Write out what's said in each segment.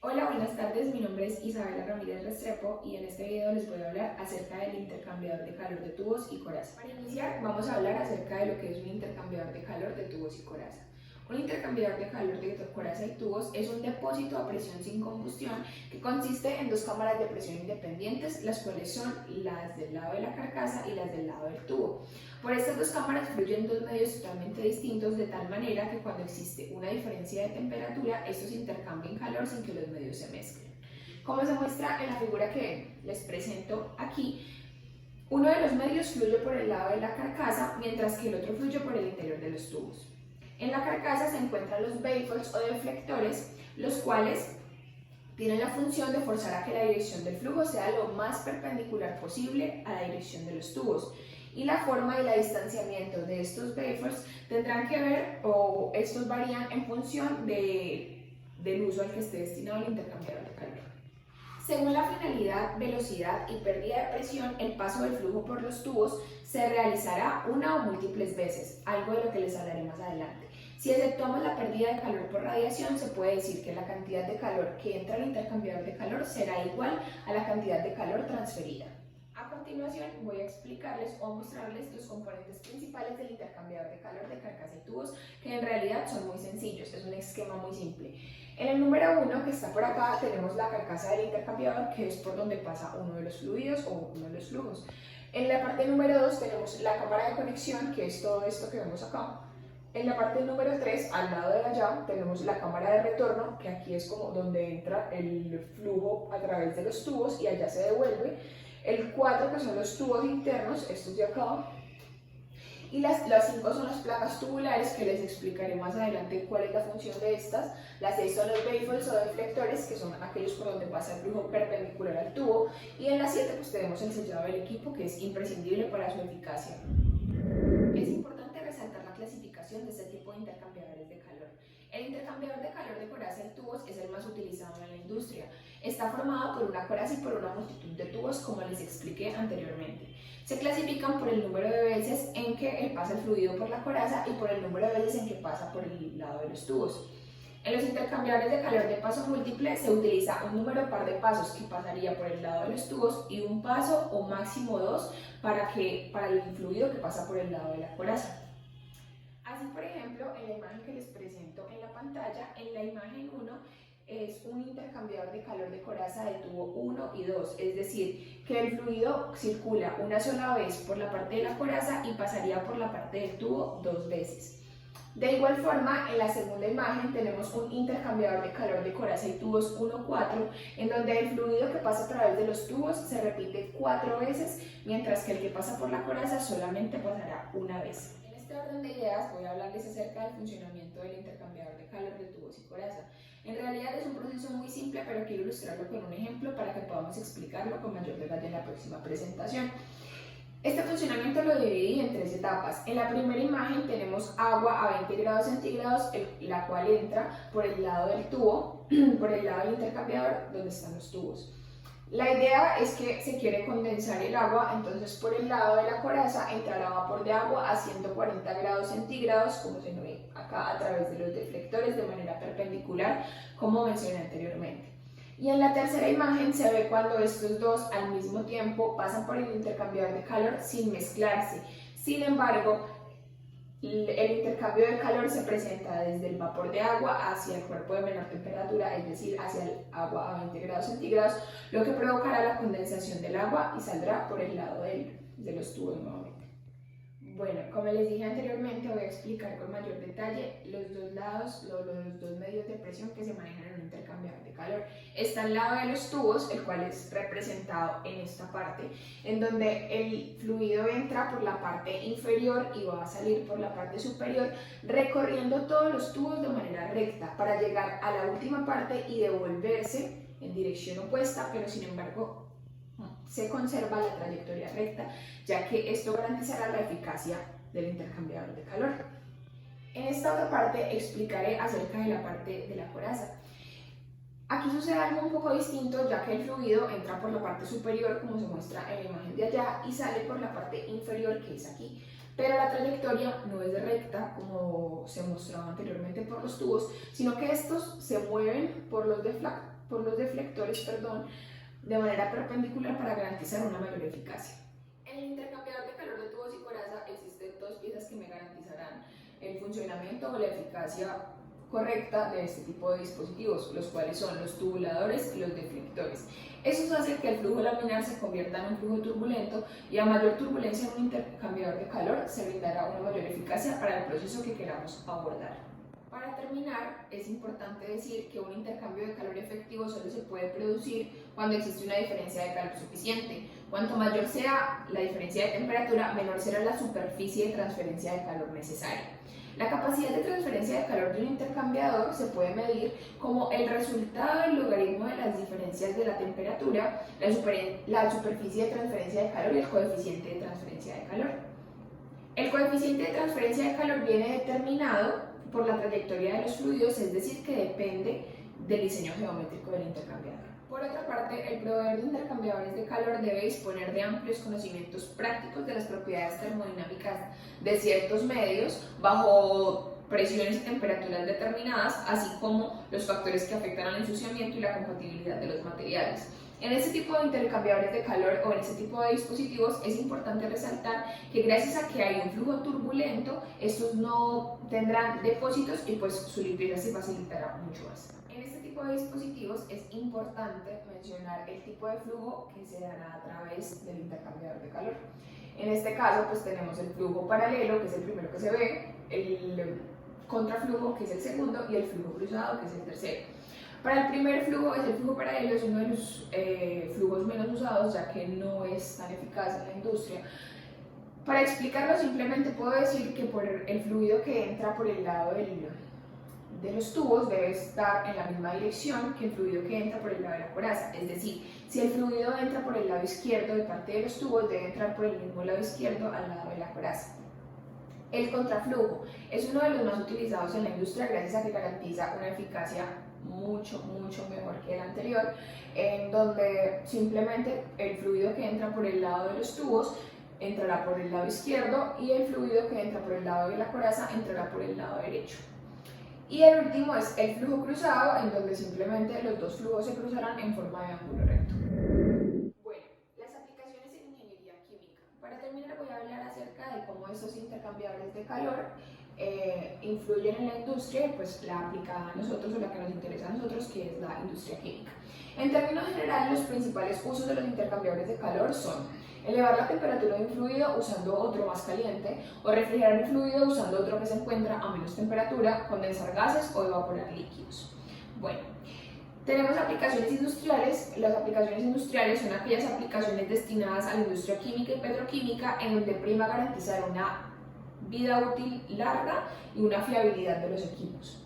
Hola, buenas tardes, mi nombre es Isabela Ramírez Restrepo y en este video les voy a hablar acerca del intercambiador de calor de tubos y coraza. Para iniciar vamos a hablar acerca de lo que es un intercambiador de calor de tubos y coraza. Un intercambiador de calor de coraza y tubos es un depósito a presión sin combustión que consiste en dos cámaras de presión independientes, las cuales son las del lado de la carcasa y las del lado del tubo. Por estas dos cámaras fluyen dos medios totalmente distintos, de tal manera que cuando existe una diferencia de temperatura, estos intercambian calor sin que los medios se mezclen. Como se muestra en la figura que les presento aquí, uno de los medios fluye por el lado de la carcasa, mientras que el otro fluye por el interior de los tubos. En la carcasa se encuentran los baffles o deflectores, los cuales tienen la función de forzar a que la dirección del flujo sea lo más perpendicular posible a la dirección de los tubos. Y la forma y el distanciamiento de estos baffles tendrán que ver, o estos varían en función del uso al que esté destinado el intercambiador de calor. Según la finalidad, velocidad y pérdida de presión, el paso del flujo por los tubos se realizará una o múltiples veces, algo de lo que les hablaré más adelante. Si exceptuamos la pérdida de calor por radiación, se puede decir que la cantidad de calor que entra al intercambiador de calor será igual a la cantidad de calor transferida. A continuación voy a explicarles o mostrarles los componentes principales del intercambiador de calor de carcasa y tubos, que en realidad son muy sencillos, es un esquema muy simple. En el número 1, que está por acá, tenemos la carcasa del intercambiador, que es por donde pasa uno de los fluidos o uno de los flujos. En la parte número 2 tenemos la cámara de conexión, que es todo esto que vemos acá. En la parte número 3, al lado de allá, tenemos la cámara de retorno, que aquí es como donde entra el flujo a través de los tubos y allá se devuelve. El 4, que son los tubos internos, estos de acá. Y las 5 son las placas tubulares, que les explicaré más adelante cuál es la función de estas. Las 6 son los baffles o deflectores, que son aquellos por donde pasa el flujo perpendicular al tubo. Y en la 7 pues tenemos el sellado del equipo, que es imprescindible para su eficacia. Es importante resaltar la clasificación de este tipo de intercambiadores de calor. El intercambiador de calor de coraza y tubos es el más utilizado en la industria. Está formado por una coraza y por una multitud de tubos, como les expliqué anteriormente. Se clasifican por el número de veces en que pasa el fluido por la coraza y por el número de veces en que pasa por el lado de los tubos. En los intercambiadores de calor de paso múltiple se utiliza un número par de pasos que pasaría por el lado de los tubos y un paso o máximo dos para el fluido que pasa por el lado de la coraza. Así, por ejemplo, en la imagen que les presento en la pantalla, en la imagen 1 es un intercambiador de calor de coraza de tubo 1 y 2, es decir, que el fluido circula una sola vez por la parte de la coraza y pasaría por la parte del tubo dos veces. De igual forma, en la segunda imagen tenemos un intercambiador de calor de coraza y tubos 1-4, en donde el fluido que pasa a través de los tubos se repite 4 veces, mientras que el que pasa por la coraza solamente pasará una vez. En este orden de ideas voy a hablarles acerca del funcionamiento del intercambiador de calor de tubos y coraza. En realidad es un proceso muy simple, pero quiero ilustrarlo con un ejemplo para que podamos explicarlo con mayor detalle en la próxima presentación. Este funcionamiento lo dividí en 3 etapas. En la primera imagen tenemos agua a 20 grados centígrados, la cual entra por el lado del tubo, por el lado del intercambiador donde están los tubos. La idea es que se quiere condensar el agua, entonces por el lado de la coraza entrará vapor de agua a 140 grados centígrados, como se ve acá a través de los deflectores de manera perpendicular, como mencioné anteriormente. Y en la tercera imagen se ve cuando estos dos al mismo tiempo pasan por el intercambiador de calor sin mezclarse. Sin embargo, el intercambio de calor se presenta desde el vapor de agua hacia el cuerpo de menor temperatura, es decir, hacia el agua a 20 grados centígrados, lo que provocará la condensación del agua y saldrá por el lado de los tubos nuevamente. Bueno, como les dije anteriormente, voy a explicar con mayor detalle los dos lados, los dos medios de presión que se manejan en un intercambiador de calor. Está el lado de los tubos, el cual es representado en esta parte, en donde el fluido entra por la parte inferior y va a salir por la parte superior, recorriendo todos los tubos de manera recta para llegar a la última parte y devolverse en dirección opuesta, pero sin embargo se conserva la trayectoria recta, ya que esto garantizará la eficacia del intercambiador de calor. En esta otra parte explicaré acerca de la parte de la coraza. Aquí sucede algo un poco distinto, ya que el fluido entra por la parte superior, como se muestra en la imagen de allá, y sale por la parte inferior, que es aquí. pero la trayectoria no es recta como se mostraba anteriormente por los tubos, sino que estos se mueven por los deflectores, de manera perpendicular para garantizar una mayor eficacia. En el intercambiador de calor de tubos y coraza existen dos piezas que me garantizarán el funcionamiento o la eficacia correcta de este tipo de dispositivos, los cuales son los tubuladores y los deflectores. Eso hace que el flujo laminar se convierta en un flujo turbulento y a mayor turbulencia en un intercambiador de calor se brindará una mayor eficacia para el proceso que queramos abordar. Para terminar, es importante decir que un intercambio de calor efectivo solo se puede producir cuando existe una diferencia de calor suficiente. Cuanto mayor sea la diferencia de temperatura, menor será la superficie de transferencia de calor necesaria. La capacidad de transferencia de calor de un intercambiador se puede medir como el resultado del logaritmo de las diferencias de la temperatura, la superficie de transferencia de calor y el coeficiente de transferencia de calor. El coeficiente de transferencia de calor viene determinado por la trayectoria de los fluidos, es decir, que depende del diseño geométrico del intercambiador. Por otra parte, el proveedor de intercambiadores de calor debe disponer de amplios conocimientos prácticos de las propiedades termodinámicas de ciertos medios bajo presiones y temperaturas determinadas, así como los factores que afectan al ensuciamiento y la compatibilidad de los materiales. En este tipo de intercambiadores de calor o en este tipo de dispositivos es importante resaltar que gracias a que hay un flujo turbulento, estos no tendrán depósitos y pues su limpieza se facilitará mucho más. En este tipo de dispositivos es importante mencionar el tipo de flujo que se dará a través del intercambiador de calor. En este caso pues tenemos el flujo paralelo, que es el primero que se ve, el contraflujo, que es el segundo, y el flujo cruzado, que es el tercero. Para el primer flujo, el flujo paralelo es uno de los flujos menos usados, ya que no es tan eficaz en la industria. Para explicarlo simplemente puedo decir que por el fluido que entra por el lado de los tubos debe estar en la misma dirección que el fluido que entra por el lado de la coraza. Es decir, si el fluido entra por el lado izquierdo de parte de los tubos, debe entrar por el mismo lado izquierdo al lado de la coraza. El contraflujo es uno de los más utilizados en la industria gracias a que garantiza una eficacia mucho mejor que el anterior, en donde simplemente el fluido que entra por el lado de los tubos entrará por el lado izquierdo y el fluido que entra por el lado de la coraza entrará por el lado derecho. Y el último es el flujo cruzado, en donde simplemente los dos flujos se cruzarán en forma de ángulo recto. Bueno, las aplicaciones en ingeniería química. Para terminar voy a hablar acerca de cómo estos intercambiadores de calor influyen en la industria, pues la aplicada a nosotros o la que nos interesa a nosotros, que es la industria química. En términos generales, los principales usos de los intercambiadores de calor son elevar la temperatura de un fluido usando otro más caliente, o refrigerar un fluido usando otro que se encuentra a menos temperatura, condensar gases o evaporar líquidos. Bueno, tenemos aplicaciones industriales. Las aplicaciones industriales son aquellas aplicaciones destinadas a la industria química y petroquímica en donde prima garantizar una vida útil larga y una fiabilidad de los equipos.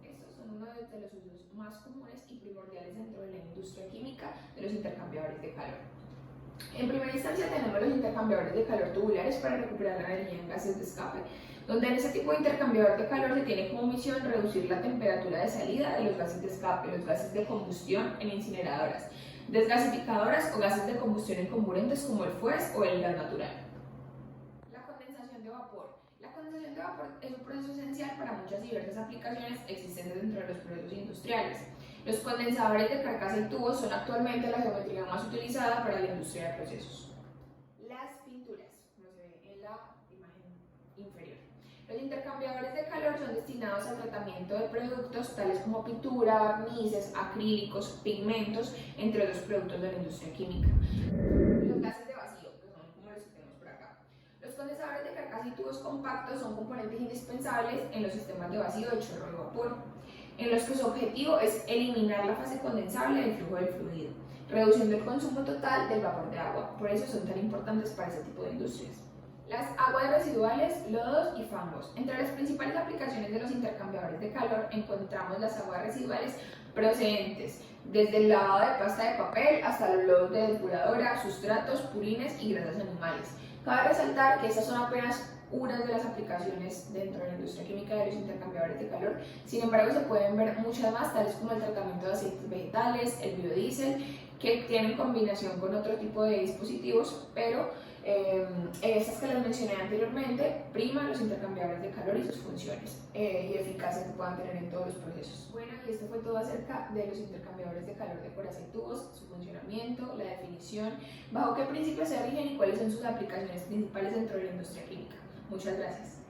Estos son uno de los usos más comunes y primordiales dentro de la industria química de los intercambiadores de calor. En primera instancia tenemos los intercambiadores de calor tubulares para recuperar la energía en gases de escape, donde en este tipo de intercambiador de calor se tiene como misión reducir la temperatura de salida de los gases de escape, los gases de combustión en incineradoras, desgasificadoras o gases de combustión en comburentes como el fuels o el gas natural. La condensación de vapor. La condensación de vapor es un proceso esencial para muchas diversas aplicaciones existentes dentro de los procesos industriales. Los condensadores de carcasa y tubos son actualmente la geometría más utilizada para la industria de procesos. Las pinturas, como se ve en la imagen inferior. Los intercambiadores de calor son destinados al tratamiento de productos tales como pintura, barnices, acrílicos, pigmentos, entre otros productos de la industria química. Los gases de vacío, que son como los que tenemos por acá. Los condensadores de carcasa y tubos compactos son componentes indispensables en los sistemas de vacío de chorro de vapor, en los que su objetivo es eliminar la fase condensable del flujo del fluido, reduciendo el consumo total del vapor de agua. Por eso son tan importantes para este tipo de industrias. Las aguas residuales, lodos y fangos. Entre las principales aplicaciones de los intercambiadores de calor encontramos las aguas residuales procedentes desde el lavado de pasta de papel hasta los lodos de depuradora, sustratos, purines y grasas animales. Cabe resaltar que estas son apenas unas de las aplicaciones dentro de la industria química de los intercambiadores de calor. Sin embargo, se pueden ver muchas más, tales como el tratamiento de aceites vegetales, el biodiesel que tienen combinación con otro tipo de dispositivos, pero estas que les mencioné anteriormente priman los intercambiadores de calor y sus funciones y eficacia que puedan tener en todos los procesos. Bueno, y esto fue todo acerca de los intercambiadores de calor de corazas y tubos, su funcionamiento, la definición, bajo qué principios se rigen y cuáles son sus aplicaciones principales dentro de la industria química. Muchas gracias.